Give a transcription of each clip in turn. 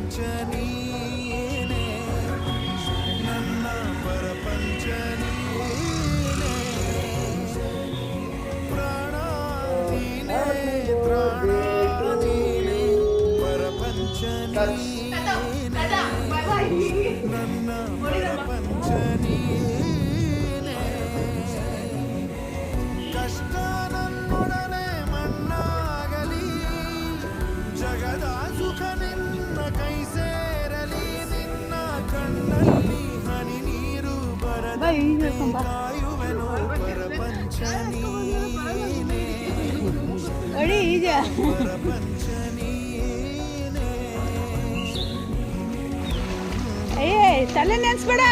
ಪ್ರಪಂಚ ನೀನೇ ನನ್ನ ಪ್ರಪಂಚ ನೀನೇ ಪ್ರಾಣ ನೀನೇ ಪ್ರಾಣ ನೀನೇ ಪ್ರಪಂಚ ನೀನೇ ನನ್ನ ಪ್ರಪಂಚ ನೀನೇ ಕಷ್ಟ ನನ್ನೊಡನೆ ಮಣ್ಣಾಗಲಿ ಜಗದ ಸುಖ ನಿನ್ನ ಕೈ ಸೇರಲಿ ನಿನ್ನ ಕಣ್ಣಲ್ಲಿ ಹನಿ ನೀರು ಬರದಂತೆ ಕಾಯುವೆನು ಪ್ರಪಂಚ ನೀನೇ ಪ್ರಪಂಚ ನೀನೇ ತಲೆ ನೆನ್ಸ್ಬೇಡ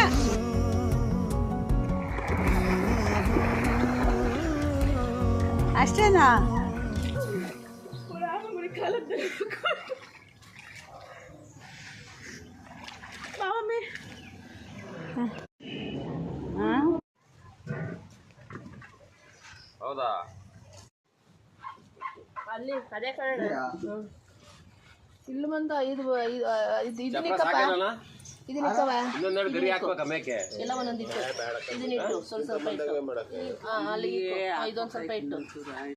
ಅಷ್ಟೇನಾ ಹೌದಾ ಅಲ್ಲಿ ಅದೇ ಕನ್ನಡ ಇಲ್ಲಿ ಬಂದ ಇದು ಎಲ್ಲ ಒಂದೊಂದಿಟ್ಟು ಇದನ್ನಿಟ್ಟು ಸ್ವಲ್ಪ ಸ್ವಲ್ಪ ಇಟ್ಟು ಅಲ್ಲಿ ಇದೊಂದು ಸ್ವಲ್ಪ ಇಟ್ಟು